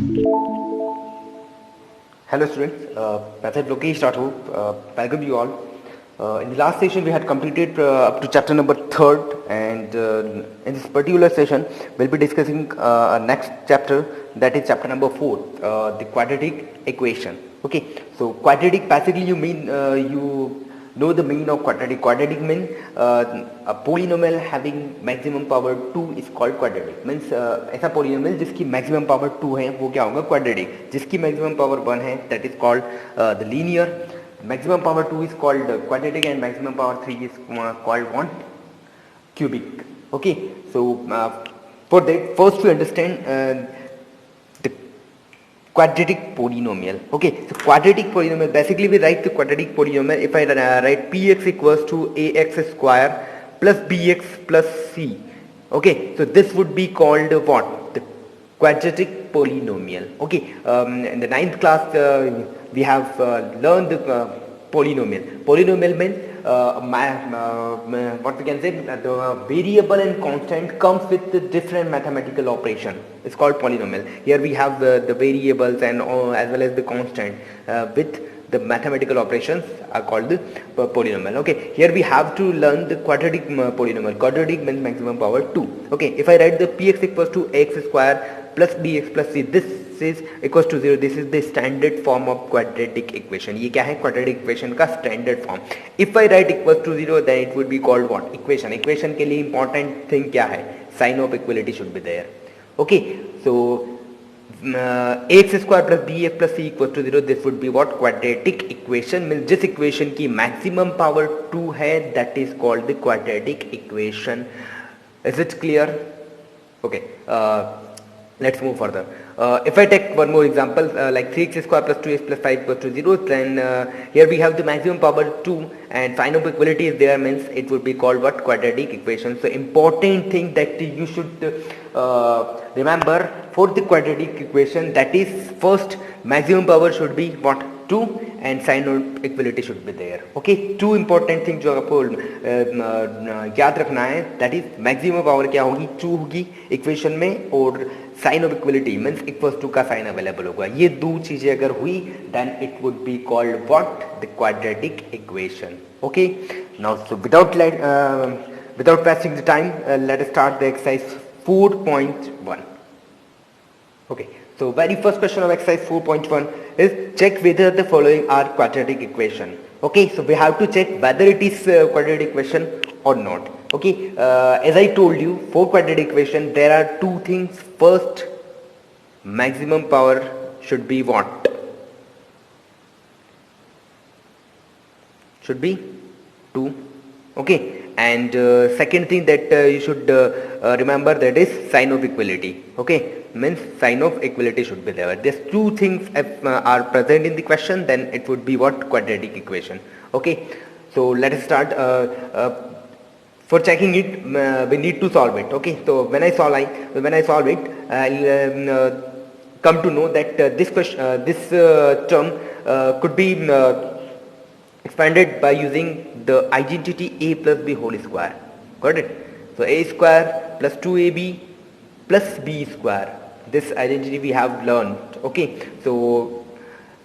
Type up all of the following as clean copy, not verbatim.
Hello students, Pathak Lokesh Rathod, welcome you all. In the last session we had completed up to chapter number 3rd, and in this particular session we'll be discussing our next chapter, that is chapter number 4, the quadratic equation. Okay, so quadratic basically you mean you know the meaning of quadratic. Quadratic means a polynomial having maximum power 2 is called quadratic. Means ऐसा polynomial जिसकी maximum power 2 है वो क्या होगा, quadratic. जिसकी maximum power 1 है that is called the linear. Maximum power 2 is called quadratic, and maximum power 3 is called what, cubic. Okay, so for that first we understand the quadratic polynomial. Okay, so quadratic polynomial, basically we write the quadratic polynomial if I write px equals to ax square plus bx plus c. Okay, so this would be called what, the quadratic polynomial. Okay, in the 9th class we have learned the polynomial. Polynomial means what we can say, the variable and constant comes with the different mathematical operation. It's called polynomial. Here we have the variables and as well as the constant with the mathematical operations are called the polynomial. Okay, here we have to learn the quadratic polynomial. Quadratic means maximum power 2. Okay, if I write the px equals to x square plus bx plus c, this is equals to 0. This is the standard form of quadratic equation. ये क्या है, quadratic equation का standard form. If I write equals to 0, then it would be called what, equation. Equation के लिए important thing क्या है, sign of equality should be there. Okay, so ax square plus bx plus c equals to 0, this would be what, quadratic equation. means जिस equation की maximum power 2 है, that is called the quadratic equation. Is it clear? Okay, let's move further. If I take one more example, like 3x square plus 2x plus 5 equals to 0, then here we have the maximum power 2 and sign of equality is there, means it would be called what, quadratic equation. So important thing that you should remember for the quadratic equation, that is first maximum power should be what, 2, and sign of equality should be there. Okay, two important things जो आपको याद रखना है, that is maximum power क्या होगी, 2 होगी equation में, और sign of equality means equals to का साइन अवेलेबल होगा. ये दो चीजें अगर हुई then it would be called what, the quadratic equation. Okay, now so without wasting the time let us start the exercise 4.1. okay, so very first question of exercise 4.1 is check whether the following are quadratic equation. Okay, so we have to check whether it is quadratic equation or not. Okay, as I told you, for quadratic equation there are two things. First, maximum power should be what, should be 2. Okay, and second thing that you should remember, that is sign of equality. Okay, means sign of equality should be there. These two things are present in the question, then it would be what, quadratic equation. Okay, so let us start. For checking it, we need to solve it. Okay, so when I solve it, I'll come to know that this question, this term could be expanded by using the identity a plus b whole square. Got it? So a square plus 2ab plus b square. This identity we have learned. Okay, so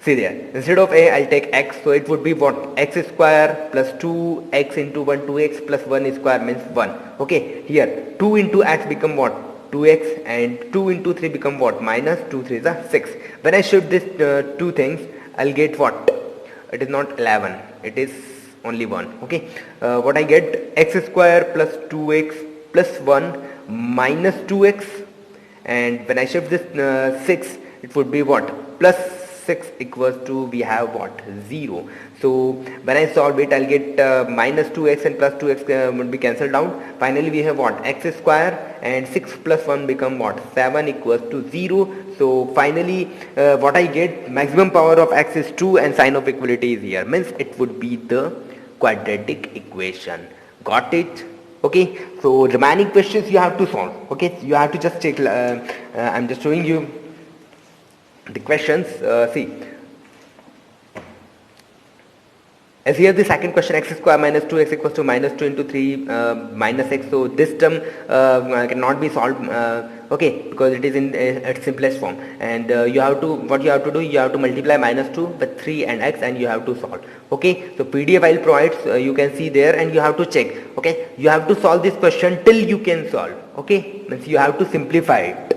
see there, instead of a I'll take x, so it would be what, x square plus 2x into 1, 2x plus 1 square means 1. Okay, here 2 into x become what, 2x, and 2 into 3 become what, minus 2 3 is 6. When I shift this two things, I'll get what, it is not 11, it is only 1. Okay, what I get, x square plus 2x plus 1 minus 2x, and when I shift this 6, it would be what, plus 6 equals to, we have what, 0. So when I solve it, I'll get minus 2x and plus 2x would be cancelled out. Finally we have what, x square, and 6 plus 1 become what, 7 equals to 0. So finally what I get, maximum power of x is 2 and sign of equality is here, means it would be the quadratic equation. Got it? Okay, so remaining questions you have to solve. Okay, you have to just check. I'm just showing you the questions. See, as here the second question, x square minus 2x equals to minus 2 into 3 minus x. So this term cannot be solved, okay, because it is in its simplest form. And you have to, what you have to do, you have to multiply minus 2 with 3 and x, and you have to solve. Okay, so PDF file provides, you can see there, and you have to check. Okay, you have to solve this question till you can solve. Okay, means you have to simplify it.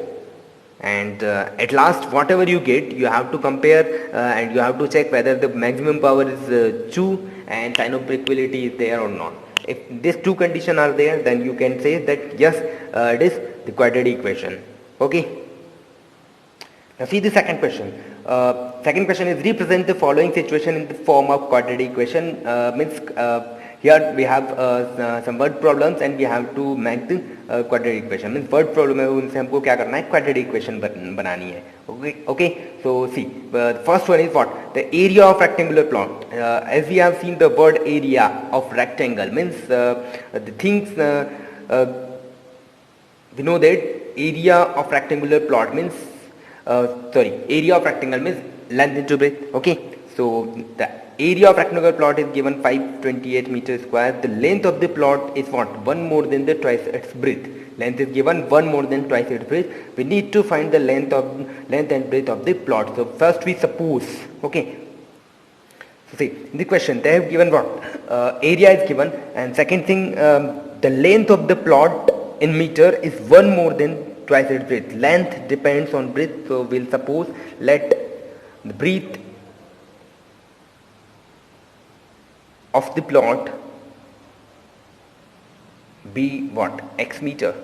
And at last, whatever you get, you have to compare and you have to check whether the maximum power is true and sign of equality is there or not. If these two conditions are there, then you can say that yes, it is the quadratic equation. Okay. Now see the second question. Second question is, represent the following situation in the form of quadratic equation. Means here we have some word problems and we have to make the quadratic equation. Means word problem है, उनसे हमको क्या करना है, quadratic equation बनानी है. Okay, okay. So see, the first one is what? The area of rectangular plot. As we have seen, the word area of rectangle means the things. We know that area of rectangular plot means area of rectangle means length into breadth. Okay, so the area of rectangular plot is given 528 meters square. The length of the plot is what? 1 more than the twice its breadth. Length is given 1 more than twice its breadth. We need to find the length and breadth of the plot. So first we suppose, okay. So see, in the question they have given what? Area is given, and second thing, the length of the plot in meter is 1 more than twice its breadth. Length depends on breadth, so we'll suppose let the breadth of the plot be what? X meter.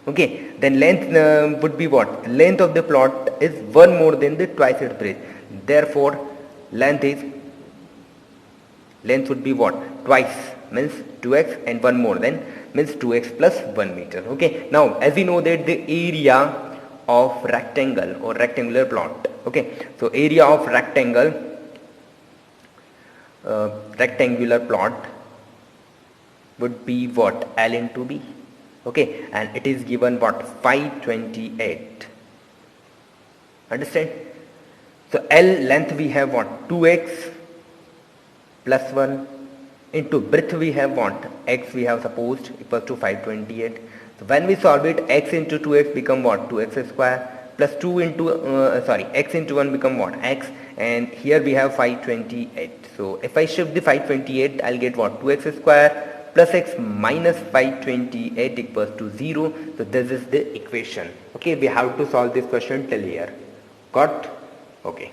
Okay, then length would be what? Length of the plot is 1 more than the twice its breadth. Therefore, length would be what? Twice means 2x, and 1 more than means 2x plus 1 meter. Okay, now as we know that the area of rectangle or rectangular plot, okay, so area of rectangular plot would be what? L into B. Okay, and it is given what? 528. Understand? So L length we have what? 2x plus 1 into breadth we have what? X we have supposed equals to 528. So when we solve it, x into 2x become what? 2x square plus 2 into x into 1 become what? X, and here we have 528. So if I shift the 528, I'll get what? 2x square plus x minus 528 equals to 0. So this is the equation. Okay, we have to solve this question till here. Got? Okay.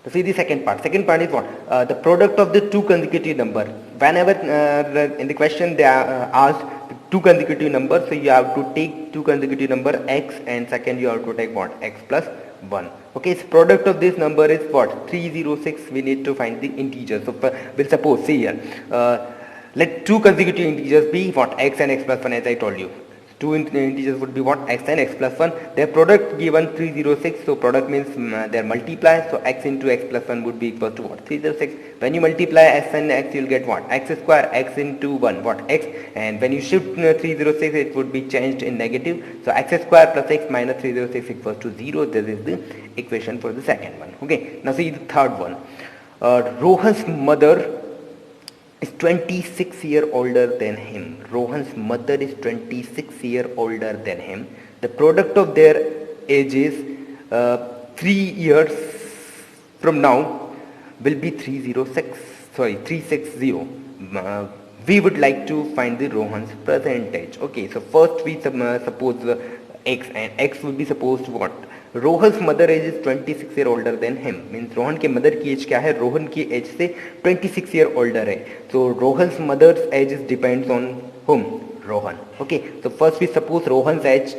So see the second part. Second part is what? The product of the two consecutive number. Whenever in the question they are asked two consecutive numbers, so you have to take two consecutive number x, and second you have to take what? X plus 1. Okay, so product of this number is what? 306. We need to find the integers. So we'll suppose, see here, let two consecutive integers be what? X and x plus 1, as I told you. Two integers would be what? X and x plus 1. Their product given 306, so product means their multiply, so x into x plus 1 would be equal to what? 306. When you multiply x and x, you'll get what? X square, x into 1, what? X, and when you shift 306, it would be changed in negative, so x square plus x minus 306 equals to 0. This is the equation for the second one. Okay, now see the third one. Rohan's mother is 26 years older than him. Rohan's mother is 26 years older than him. The product of their ages 3 years from now will be 360. We would like to find the Rohan's percentage. Okay, so first we suppose x, and x would be supposed to what? Rohan's mother age is 26 year older than him. Means Rohan के mother की as क्या है? रोहन की as से 26 year older है. So Rohan's mother's age depends on whom? Rohan. Okay. So first we suppose Rohan's age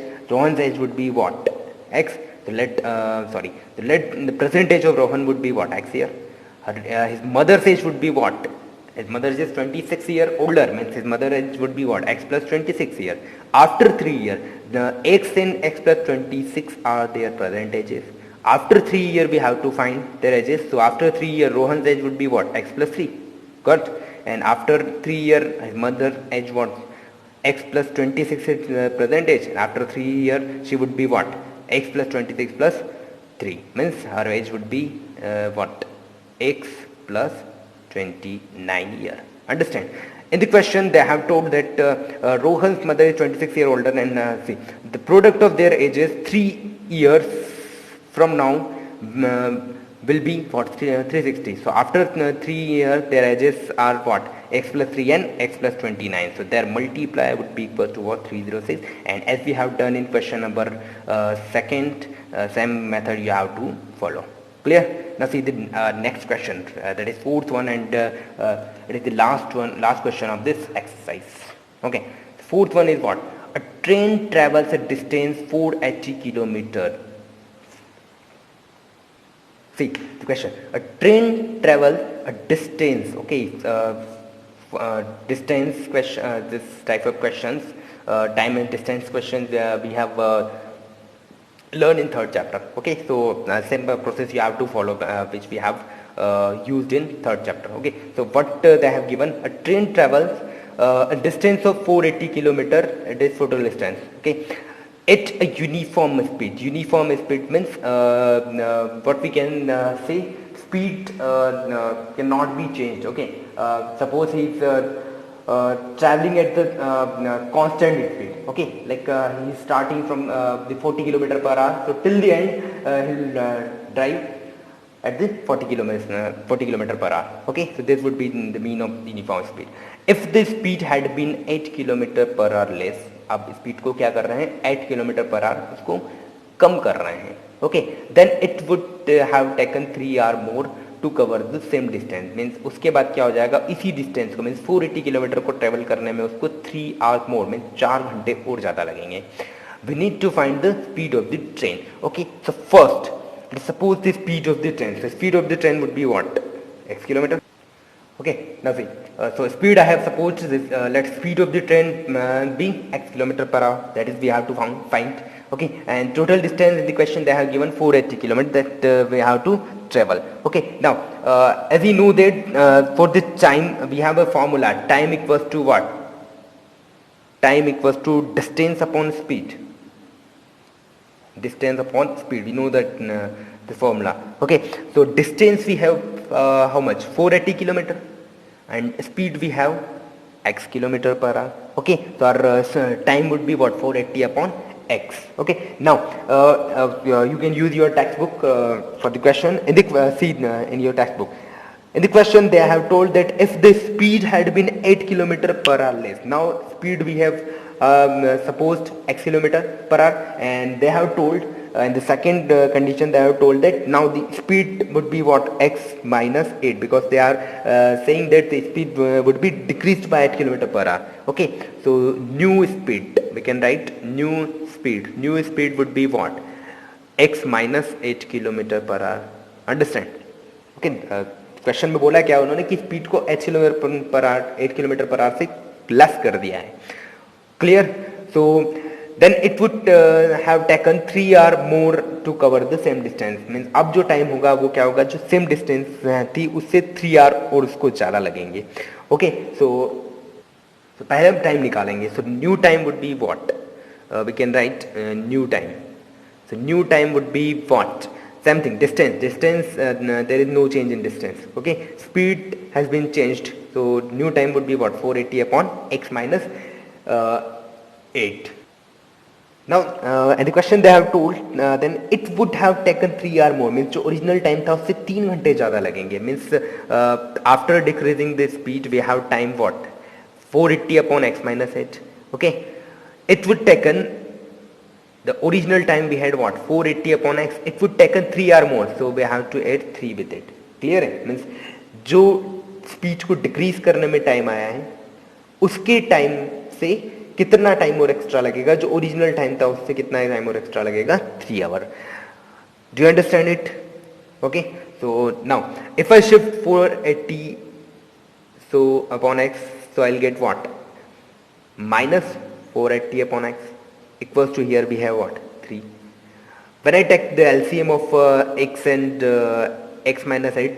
would be what? X. So the percentage of Rohan would be what? X here. His mother's age would be what? His mother is 26 years older, means his mother age would be what? X plus 26 years. After 3 years, the x and x plus 26 are their present ages. After 3 years, we have to find their ages. So after 3 years, Rohan's age would be what? X plus 3. Got? And after 3 years, his mother's age what? X plus 26 is present age. And after 3 years, she would be what? X plus 26 plus 3. Means her age would be what? X plus 29 year. Understand? In the question, they have told that Rohan's mother is 26 years older, and see, the product of their ages 3 years from now will be what, 360. So after 3 years, their ages are what, x plus 3 and x plus 29. So their multiplier would be equal to what, 306. And as we have done in question number second, same method you have to follow. Clear? Now see the next question, that is fourth one, and it is the last question of this exercise. Okay, the fourth one is what? A train travels a distance 480 kilometer. See the question. A train travels a distance. Okay, distance question. This type of questions, time and distance questions, we have learn in third chapter. Okay, so same process you have to follow, which we have used in third chapter. Okay, so what they have given: a train travels a distance of 480 kilometer. It is total distance. Okay, at a uniform speed. Uniform speed means what we can say, speed cannot be changed. Okay, suppose he is traveling at the constant speed. Okay, like he is starting from the 40 kilometer per hour, so till the end he will drive at the 40 kilometer per hour. Okay, so this would be the mean of uniform speed. If the speed had been 8 kilometer per hour less, अब speed को क्या कर रहे हैं, 8 kilometre per hour उसको कम कर रहे हैं. Okay, then it would have taken 3 hour more to cover the same distance. Means उसके बाद क्या हो जाएगा, इसी डिस्टेंस को मीन्स 480 किलोमीटर को ट्रेवल करने में उसको 3 आवर मोर मीन्स 4 घंटे और ज़्यादा लगेंगे. We need to find the speed of the train. Okay, so first suppose the speed of the train. So speed of the train would be what, x kilometer. Okay, now see, so speed I have supposed this, let speed of the train be x kilometer per hour, that is we have to find. Okay, and total distance in the question they have given 480 kilometers that we have to travel. Okay, now as we know that for the time we have a formula, time equals to what, time equals to distance upon speed. Distance upon speed, we know that the formula. Okay, so distance we have how much, 480 kilometer, and speed we have x kilometer per hour. Okay, so our time would be what, 480 upon x. Okay, now you can use your textbook for the question. In the see in your textbook, in the question they have told that if the speed had been 8 kilometer per hour less. Now speed we have supposed x kilometer per hour, and they have told in the second condition they have told that now the speed would be what, x minus 8, because they are saying that the speed would be decreased by 8 km per hour. Okay, so new speed, we can write new speed would be what, x minus 8 km per hour. Understand? Okay, question में बोला क्या उन्होंने कि speed को 8 kilometre per hour से plus कर दिया है. Clear? So then it would have taken 3 hour more to cover the same distance. Means अब जो टाइम होगा वो क्या होगा, जो सेम डिस्टेंस थी उससे 3 hour और उसको ज़्यादा लगेंगे. ओके, सो पहले हम टाइम निकालेंगे. So new time would be what, we can write new time. So new time would be what, same thing, distance there is no change in distance. Okay, speed has been changed, so new time would be what, 480 upon x minus 8. Now in the question they have told then it would have taken 3 hour more, means जो original time था उससे 3 घंटे ज़्यादा लगेंगे. means after decreasing the speed we have time what, 480 upon x minus 8. okay, it would taken the original time we had what, 480 upon x, it would taken 3 hour more, so we have to add 3 with it. clear है? means जो speed को decrease करने में time आया है उसके time से कितना टाइम और एक्स्ट्रा लगेगा, जो ओरिजिनल टाइम था उससे कितना टाइम और एक्स्ट्रा लगेगा, 3 hour. Do you understand it? Okay, so now if I shift 480 so upon x, so I'll get what, minus 480 upon x equals to, here we have what, 3. When I take the LCM of x and x minus 8,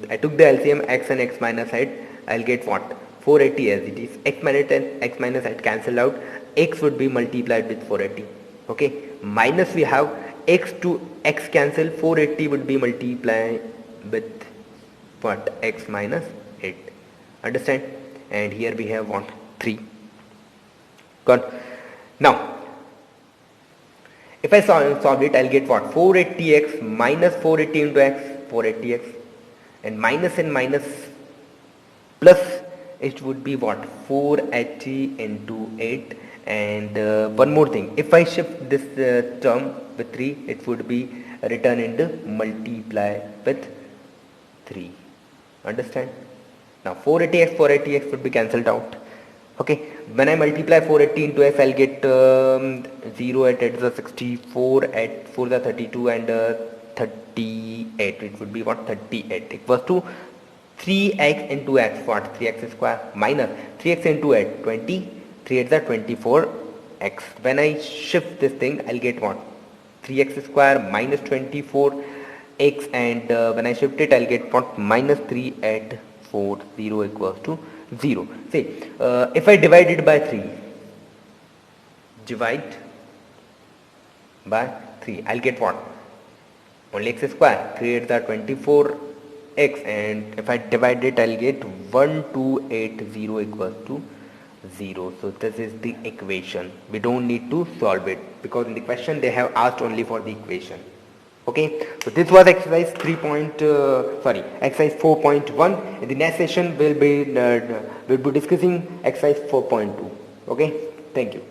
I took the LCM x and x minus 8, I'll get what, 480 as it is. X minus 8 cancel out, x would be multiplied with 480. okay, minus we have x to x cancel, 480 would be multiplied with what? X minus 8. Understand? And here we have what? 3. Good. Now, if I solve it, I'll get what? 480x minus 480 into x, 480x, and minus plus, it would be what? 480 into 8. And one more thing, if I shift this term with 3, it would be written into multiply with 3. Understand? Now 480x would be cancelled out. Okay, when I multiply 480 into x, I'll get 0 at the 64, at 4 the 32, and 38. It would be what? 38 equals to 3x into x, what? 3x square minus 3x into 8, 20, 3 at the 24x. When I shift this thing, I'll get what? 3x square minus 24x, and when I shift it, I'll get what? Minus 3 at 4, 0 equals to 0. See, if I divide it by 3, divide by 3, I'll get what? Only x square, 3 at the 24x, and if I divide it, I'll get 1280 equals to 0. So this is the equation. We don't need to solve it because in the question they have asked only for the equation. Okay, so this was exercise exercise 4.1. In the next session we'll be discussing exercise 4.2. Okay, thank you.